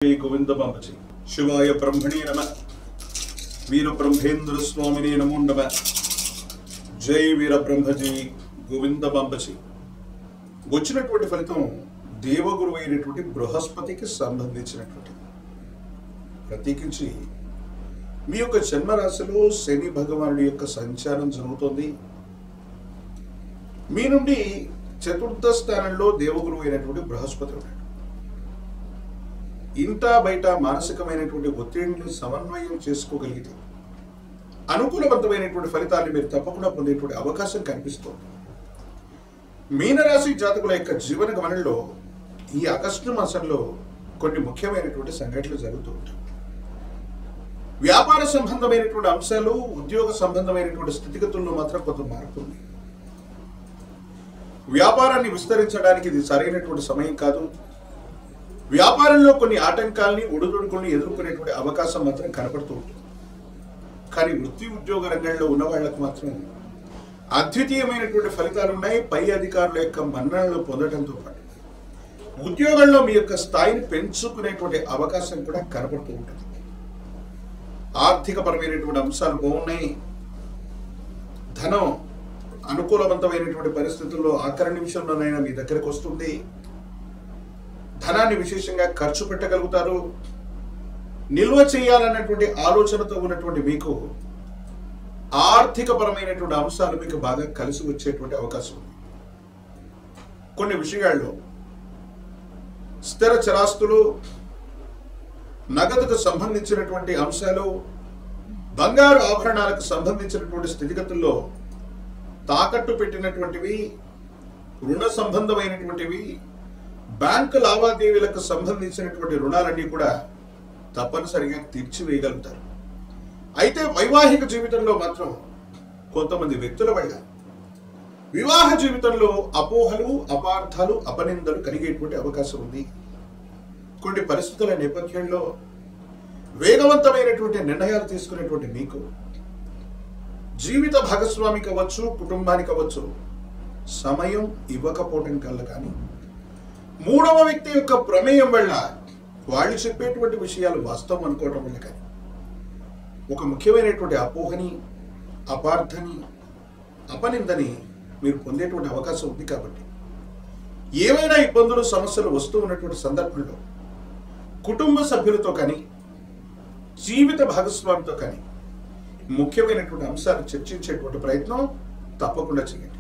जय गोविंद बाबाजी शिवाय ब्रह्मणे नमः वीर ब्रह्मेंद्र स्वामिने नमो नमः जय वीर ब्रह्मजी गोविंद बाबाजी వచ్చినటువంటి ఫలితం దేవగురు అయినటువంటి బృహస్పతికి సంబంధించినటువంటి ప్రత్యేకించి మీ యొక్క జన్మ రాశిలో శని భగవానుడి యొక్క సంచారం జరుగుతోంది మీ నుండి చతుర్థ స్థానంలో దేవగురు అయినటువంటి బృహస్పతి ఉన్నాడు ఇంటా బయట మానసికమైనటువంటి ఒత్తిడిని సమన్వయం చేసుకోగలిగితే అనుకూలవంతమైనటువంటి ఫలితాన్ని మీరు తప్పకుండా పొందేటువంటి అవకాశం కనిపిస్తుంది మీనరాశి జాతకుల యొక్క జీవన గమనంలో ఈ ఆగస్టు మాసంలో కొన్ని ముఖ్యమైనటువంటి సంఘటనలు జరుగుతూ ఉంటాయి వ్యాపార సంబంధమైనటువంటి అంశాలు ఉద్యోగ సంబంధమైనటువంటి స్థితిగతుల్లో మాత్రం కొంత మార్పు ఉంది వ్యాపారాన్ని విస్తరించడానికి ఇది సరైనటువంటి సమయం కాదు వ్యాపారంలో కొన్ని ఆటంకాల్ని ఒడిదుడుకుల్ని ఎదుర్కొనేటువంటి అవకాశం మాత్రం కనపడుతూ ఉంటుంది కానీ వృత్తి ఉద్యోగ రంగంలో ఉన్న వాళ్ళకు మాత్రం అద్వితీయమైనటువంటి ఫలితాలు ఉన్నాయి పై అధికారుల యొక్క మన్ననలు పొందడంతో పాటు ఉద్యోగంలో మీ యొక్క స్థాయిని పెంచుకునేటువంటి అవకాశం కూడా కనపడుతూ ఉంటుంది ఆర్థిక పరమైనటువంటి అంశాలు బాగున్నాయి ధనం అనుకూలవంతమైనటువంటి పరిస్థితుల్లో ఆఖరి నిమిషంలోనైనా మీ దగ్గరకు వస్తుంది ధనాన్ని విశేషంగా ఖర్చు పెట్టగలుగుతారు నిల్వ చేయాలన్నటువంటి ఆలోచనతో ఉన్నటువంటి మీకు ఆర్థిక పరమైనటువంటి అంశాలు మీకు బాగా కలిసి వచ్చేటువంటి అవకాశం ఉంది కొన్ని విషయాల్లో స్థిర చరాస్తులు నగదుకు సంబంధించినటువంటి అంశాలు బంగారు ఆభరణాలకు సంబంధించినటువంటి స్థితిగతుల్లో తాకట్టు పెట్టినటువంటివి రుణ సంబంధమైనటువంటివి బ్యాంకు లావాదేవీలకు సంబంధించినటువంటి రుణాలన్నీ కూడా తప్పనిసరిగా తీర్చివేయగలుగుతారు అయితే వైవాహిక జీవితంలో మాత్రం కొంతమంది వ్యక్తుల వల్ల వివాహ జీవితంలో అపోహలు అపార్థాలు అపనిందలు కలిగేటువంటి అవకాశం ఉంది కొన్ని పరిస్థితుల నేపథ్యంలో వేగవంతమైనటువంటి నిర్ణయాలు తీసుకునేటువంటి మీకు జీవిత భాగస్వామికి అవ్వచ్చు కుటుంబానికి అవ్వచ్చు సమయం ఇవ్వకపోవటం కల్లా కానీ మూడవ వ్యక్తి యొక్క ప్రమేయం వల్ల వాళ్ళు చెప్పేటువంటి విషయాలు వాస్తవం అనుకోవటం వల్ల కానీ ఒక ముఖ్యమైనటువంటి అపోహని అపార్థని అపనిందని మీరు పొందేటువంటి అవకాశం ఉంది కాబట్టి ఏవైనా ఇబ్బందులు సమస్యలు వస్తూ ఉన్నటువంటి సందర్భంలో కుటుంబ సభ్యులతో కానీ జీవిత భాగస్వామితో కానీ ముఖ్యమైనటువంటి అంశాలు చర్చించేటువంటి ప్రయత్నం తప్పకుండా చేయండి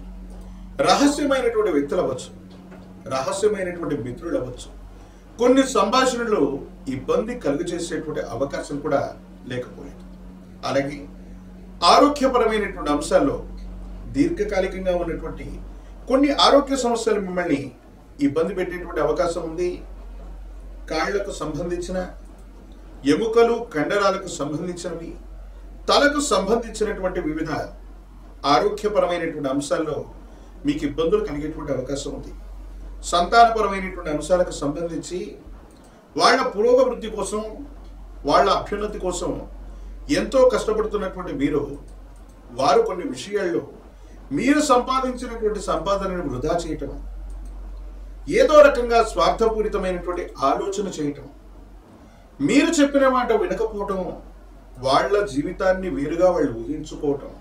రహస్యమైనటువంటి వ్యక్తులు అవ్వచ్చు రహస్యమైనటువంటి మిత్రులు అవ్వచ్చు కొన్ని సంభాషణలు ఇబ్బంది కలుగజేసేటువంటి అవకాశం కూడా లేకపోలేదు అలాగే ఆరోగ్యపరమైనటువంటి అంశాల్లో దీర్ఘకాలికంగా ఉన్నటువంటి కొన్ని ఆరోగ్య సమస్యలు మిమ్మల్ని ఇబ్బంది పెట్టేటువంటి అవకాశం ఉంది కాళ్లకు సంబంధించిన ఎముకలు కండరాలకు సంబంధించినవి తలకు సంబంధించినటువంటి వివిధ ఆరోగ్యపరమైనటువంటి అంశాల్లో మీకు ఇబ్బందులు కలిగేటువంటి అవకాశం ఉంది సంతానపరమైనటువంటి అంశాలకు సంబంధించి వాళ్ళ పురోగవృద్ధి కోసం వాళ్ళ అభ్యున్నతి కోసం ఎంతో కష్టపడుతున్నటువంటి మీరు వారు కొన్ని విషయాల్లో మీరు సంపాదించినటువంటి సంపాదనను వృధా చేయటం ఏదో రకంగా స్వార్థపూరితమైనటువంటి ఆలోచన చేయటం మీరు చెప్పిన మాట వినకపోవటం వాళ్ళ జీవితాన్ని వేరుగా వాళ్ళు ఊహించుకోవటం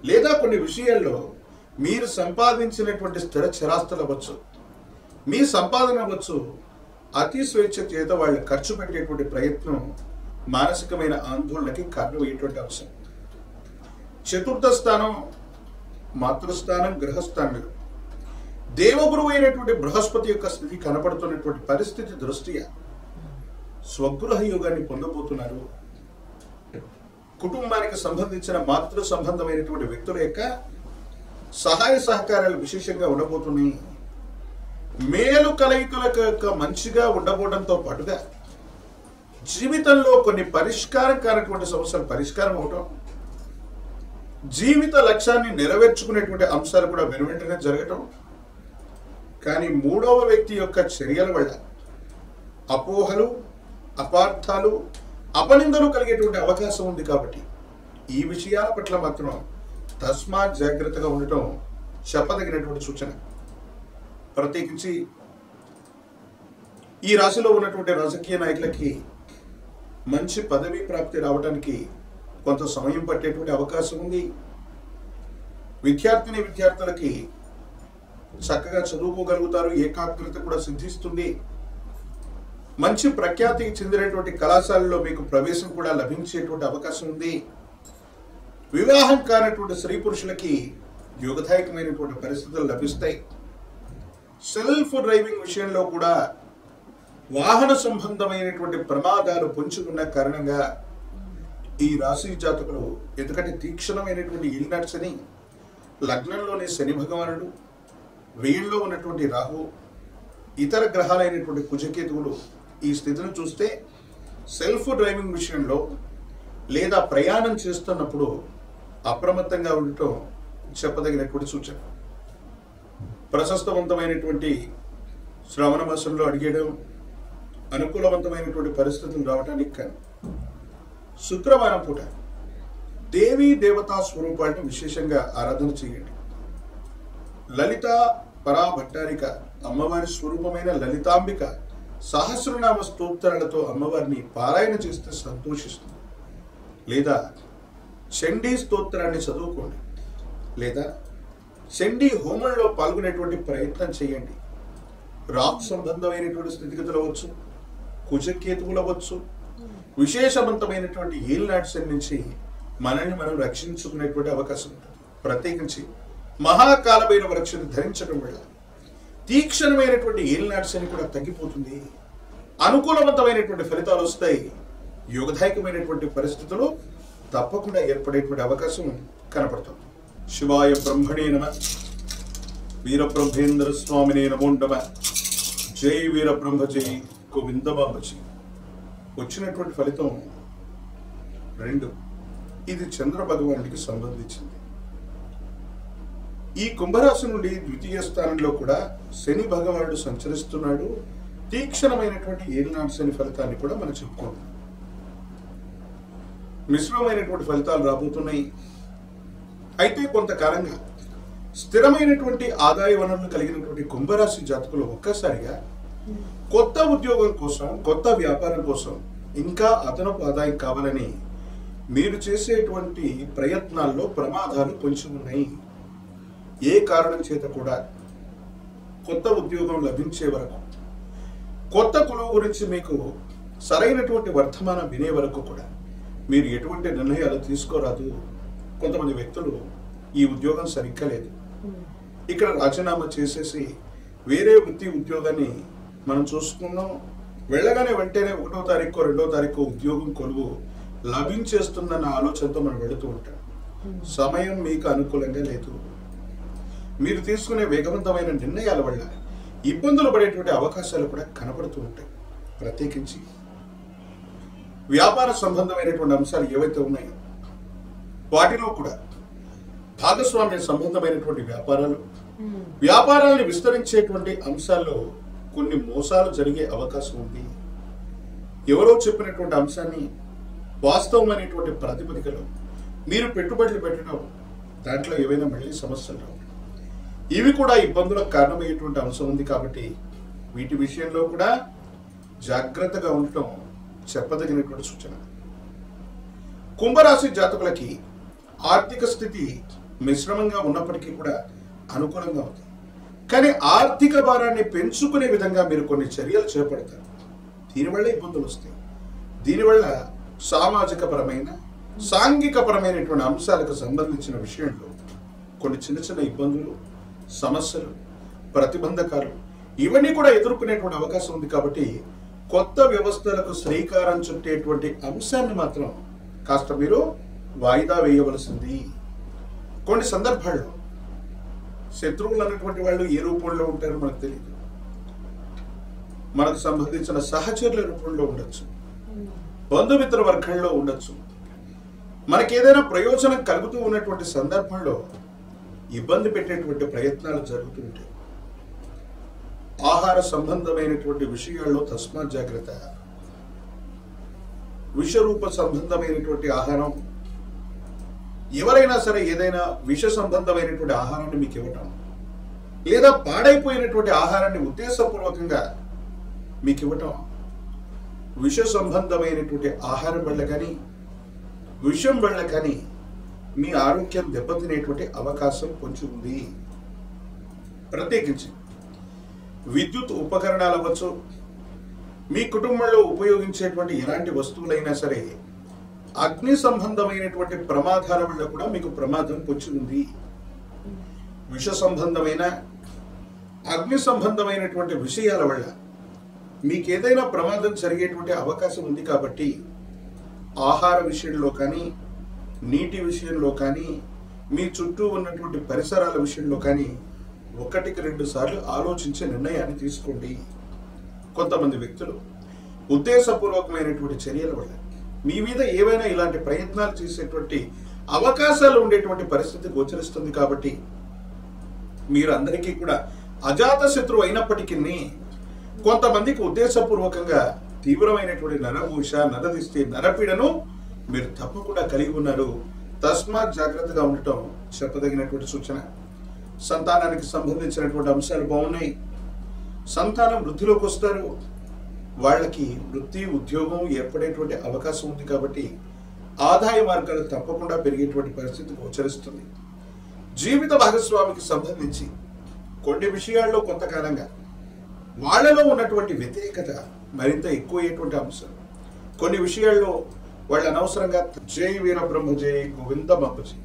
లేదా కొన్ని విషయాల్లో మీరు సంపాదించినటువంటి స్థిర చరాస్తులు అవ్వచ్చు మీ సంపాదన అవ్వచ్చు అతి స్వేచ్ఛ చేత వాళ్ళు ఖర్చు పెట్టేటువంటి ప్రయత్నం మానసికమైన ఆందోళనకి కారణమయ్యేటువంటి అంశం చతుర్థ స్థానం మాతృస్థానం గృహస్థానంలో దేవగురువు అయినటువంటి బృహస్పతి యొక్క స్థితి కనపడుతున్నటువంటి పరిస్థితి దృష్ట్యా స్వగృహ యోగాన్ని పొందబోతున్నారు కుటుంబానికి సంబంధించిన మాతృ సంబంధమైనటువంటి వ్యక్తుల యొక్క సహాయ సహకారాలు విశేషంగా ఉండబోతున్నాయి మేలు కలయికలకు మంచిగా ఉండబోవడంతో పాటుగా జీవితంలో కొన్ని పరిష్కారం కానటువంటి సమస్యలు పరిష్కారం అవటం జీవిత లక్ష్యాన్ని నెరవేర్చుకునేటువంటి అంశాలు కూడా వెనువెంటనే జరగటం కానీ మూడవ వ్యక్తి యొక్క చర్యల వల్ల అపోహలు అపార్థాలు అపనిందలు కలిగేటువంటి అవకాశం ఉంది కాబట్టి ఈ విషయాల పట్ల మాత్రం తస్మాత్ జాగ్రత్తగా ఉండటం చెప్పదగినటువంటి సూచన ప్రత్యేకించి ఈ రాశిలో ఉన్నటువంటి రాజకీయ నాయకులకి మంచి పదవి ప్రాప్తి రావడానికి కొంత సమయం పట్టేటువంటి అవకాశం ఉంది. విద్యార్థులకి చక్కగా చదువుకోగలుగుతారు, ఏకాగ్రత కూడా సిద్ధిస్తుంది. మంచి ప్రఖ్యాతికి చెందినటువంటి కళాశాలలో మీకు ప్రవేశం కూడా లభించేటువంటి అవకాశం ఉంది. వివాహం కానటువంటి స్త్రీ పురుషులకి యోగదాయకమైనటువంటి పరిస్థితులు లభిస్తాయి. సెల్ఫ్ డ్రైవింగ్ విషయంలో కూడా వాహన సంబంధమైనటువంటి ప్రమాదాలు పొంచి ఉన్న కారణంగా ఈ రాశి జాతకులు ఎందుకంటే తీక్షణమైనటువంటి ఇల్నట్స్ అని లగ్నంలోని శని భగవానుడు, వ్యయంలో ఉన్నటువంటి రాహు, ఇతర గ్రహాలైనటువంటి కుజకేతువులు ఈ స్థితిని చూస్తే సెల్ఫ్ డ్రైవింగ్ విషయంలో లేదా ప్రయాణం చేస్తున్నప్పుడు అప్రమత్తంగా ఉండటం చెప్పదగినటువంటి సూచన. ప్రశస్తవంతమైనటువంటి శ్రావణ మాసంలో అడిగేయడం అనుకూలవంతమైనటువంటి పరిస్థితులు రావడానికి కానీ శుక్రవారం పూట దేవీ దేవతా స్వరూపాలను విశేషంగా ఆరాధన చేయండి. లలిత పరాభట్టారిక అమ్మవారి స్వరూపమైన లలితాంబిక సహస్రనామ స్తోత్రాలతో అమ్మవారిని పారాయణ చేస్తే సంతోషిస్తుంది. లేదా చండీ స్తోత్రాన్ని చదువుకోండి, లేదా చండీ హోమంలో పాల్గొనేటువంటి ప్రయత్నం చేయండి. రాక్ సంబంధమైనటువంటి స్థితిగతులు అవ్వచ్చు, కుజకేతువులు అవ్వచ్చు, విశేషవంతమైనటువంటి ఏలినాటి నుంచి మనల్ని మనం రక్షించుకునేటువంటి అవకాశం ఉంటుంది. ప్రత్యేకించి మహాకాలమైన వృక్షను ధరించడం వల్ల తీక్షణమైనటువంటి ఏలినాటి కూడా తగ్గిపోతుంది. అనుకూలవంతమైనటువంటి ఫలితాలు వస్తాయి. యోగదాయకమైనటువంటి పరిస్థితులు తప్పకుండా ఏర్పడేటువంటి అవకాశం కనపడుతుంది. శివాయ బ్రహ్మణే నమః. వీరబ్రహ్మేంద్ర స్వామినే నమో నమః. జై వీరబ్రహ్మ జై గోవిందబాబజీ. వచ్చినటువంటి ఫలితం 2. ఇది చంద్ర భగవానుడికి సంబంధించింది. ఈ కుంభరాశి నుండి ద్వితీయ స్థానంలో కూడా శని భగవానుడు సంచరిస్తున్నాడు. తీక్షణమైనటువంటి ఏలినాటి శని ఫలితాన్ని కూడా మనం చెప్పుకుంటాం. మిశ్రమైనటువంటి ఫలితాలు రాబోతున్నాయి. అయితే కొంతకాలంగా స్థిరమైనటువంటి ఆదాయ వనరులు కలిగినటువంటి కుంభరాశి జాతకులు ఒక్కసారిగా కొత్త ఉద్యోగం కోసం, కొత్త వ్యాపారం కోసం ఇంకా అదనపు ఆదాయం కావాలని మీరు చేసేటువంటి ప్రయత్నాల్లో ప్రమాదాలు పొంచి ఉన్నాయి. ఏ కారణం చేత కూడా కొత్త ఉద్యోగం లభించే వరకు, కొత్త కొలువు గురించి మీకు సరైనటువంటి వర్తమానం వినే వరకు కూడా మీరు ఎటువంటి నిర్ణయాలు తీసుకోరాదు. కొంతమంది వ్యక్తులు ఈ ఉద్యోగం సరిగ్గా లేదు, ఇక్కడ రాజీనామా చేసేసి వేరే వృత్తి ఉద్యోగాన్ని మనం చూసుకున్నాం, వెళ్ళగానే వెంటనే 1వ తారీఖు 2వ తారీఖు ఉద్యోగం కొలువు లభించేస్తుందన్న ఆలోచనతో మనం వెళుతూ ఉంటాం. సమయం మీకు అనుకూలంగా లేదు. మీరు తీసుకునే వేగవంతమైన నిర్ణయాల వల్ల ఇబ్బందులు పడేటువంటి అవకాశాలు కూడా కనపడుతూ ఉంటాయి. ప్రత్యేకించి వ్యాపార సంబంధమైనటువంటి అంశాలు ఏవైతే ఉన్నాయో వాటిలో కూడా భాగస్వామ్య సంబంధమైనటువంటి వ్యాపారాలను విస్తరించేటువంటి అంశాల్లో కొన్ని మోసాలు జరిగే అవకాశం ఉంది. ఎవరో చెప్పినటువంటి అంశాన్ని వాస్తవమైనటువంటి ప్రాతిపదికలో మీరు పెట్టుబడులు పెట్టడం, దాంట్లో ఏవైనా మళ్ళీ సమస్యలు రావు. ఇవి కూడా ఇబ్బందులకు కారణమయ్యేటువంటి అంశం ఉంది. కాబట్టి వీటి విషయంలో కూడా జాగ్రత్తగా ఉండటం చెప్పదగినటువంటి సూచన. కుంభరాశి జాతకులకి ఆర్థిక స్థితి మిశ్రమంగా ఉన్నప్పటికీ కూడా అనుకూలంగా ఉంది. కానీ ఆర్థిక భారాన్ని పెంచుకునే విధంగా మీరు కొన్ని చర్యలు చేపడతారు. దీనివల్ల ఇబ్బందులు వస్తాయి. దీనివల్ల సామాజిక పరమైన, సాంఘిక పరమైనటువంటి అంశాలకు సంబంధించిన విషయంలో కొన్ని చిన్న చిన్న ఇబ్బందులు, సమస్యలు, ప్రతిబంధకాలు ఇవన్నీ కూడా ఎదుర్కొనేటువంటి అవకాశం ఉంది. కాబట్టి కొత్త వ్యవస్థలకు శ్రీకారం చుట్టేటువంటి అంశాన్ని మాత్రం కాస్త మీరు వాయిదా వేయవలసింది. కొన్ని సందర్భాల్లో శత్రువులు అన్నటువంటి వాళ్ళు ఏ రూపంలో ఉంటారో మనకు తెలియదు. మనకు సంబంధించిన సహచరుల రూపంలో ఉండొచ్చు, బంధుమిత్ర వర్గంలో ఉండొచ్చు. మనకి ఏదైనా ప్రయోజనం కలుగుతూ ఉన్నటువంటి సందర్భంలో ఇబ్బంది పెట్టేటువంటి ప్రయత్నాలు జరుగుతూ ఉంటాయి. ఆహార సంబంధమైనటువంటి విషయాల్లో తస్మాత్ జాగ్రత్త. విషరూప సంబంధమైనటువంటి ఆహారం, ఎవరైనా సరే ఏదైనా విష సంబంధమైనటువంటి ఆహారాన్ని మీకు ఇవ్వటం, లేదా పాడైపోయినటువంటి ఆహారాన్ని ఉద్దేశపూర్వకంగా మీకు ఇవ్వటం విష సంబంధమైనటువంటి ఆహారం వల్ల కానీ విషం వల్ల కానీ మీ ఆరోగ్యం దెబ్బతినేటువంటి అవకాశం కొంచెం ఉంది. ప్రత్యేకించి విద్యుత్ ఉపకరణాలు అవ్వచ్చు, మీ కుటుంబంలో ఉపయోగించేటువంటి ఎలాంటి వస్తువులైనా సరే అగ్ని సంబంధమైనటువంటి ప్రమాదాల వల్ల కూడా మీకు ప్రమాదం పొంచి ఉంది. విష సంబంధమైన అగ్ని సంబంధమైనటువంటి విషయాల వల్ల మీకు ఏదైనా ప్రమాదం జరిగేటువంటి అవకాశం ఉంది. కాబట్టి ఆహార విషయంలో కానీ, నీటి విషయంలో కానీ, మీ చుట్టూ ఉన్నటువంటి పరిసరాల విషయంలో కానీ 1-2 సార్లు ఆలోచించే నిర్ణయాన్ని తీసుకోండి. కొంతమంది వ్యక్తులు ఉద్దేశపూర్వకమైనటువంటి చర్యల వల్ల మీ మీద ఏవైనా ఇలాంటి ప్రయత్నాలు చేసేటువంటి అవకాశాలు ఉండేటువంటి పరిస్థితి గోచరిస్తుంది. కాబట్టి మీరు అందరికీ కూడా అజాత శత్రువు అయినప్పటికీ కొంతమందికి ఉద్దేశపూర్వకంగా తీవ్రమైనటువంటి నరభూష, నరదిష్టి, నరపీడను మీరు తప్పకుండా కలిగి ఉన్నారు. తస్మాత్ జాగ్రత్తగా ఉండటం చెప్పదగినటువంటి సూచన. సంతానానికి సంబంధించినటువంటి అంశాలు బాగున్నాయి. సంతానం వృద్ధిలోకి వస్తారు. వాళ్ళకి వృత్తి, ఉద్యోగం ఏర్పడేటువంటి అవకాశం ఉంది. కాబట్టి ఆదాయ మార్గాలు తప్పకుండా పెరిగేటువంటి పరిస్థితి గోచరిస్తుంది. జీవిత భాగస్వామికి సంబంధించి కొన్ని విషయాల్లో కొంతకాలంగా వాళ్ళలో ఉన్నటువంటి వ్యతిరేకత మరింత ఎక్కువయ్యేటువంటి అంశం. కొన్ని విషయాల్లో వాళ్ళు అనవసరంగా జై వీర బ్రహ్మ జై గోవింద బాపజీ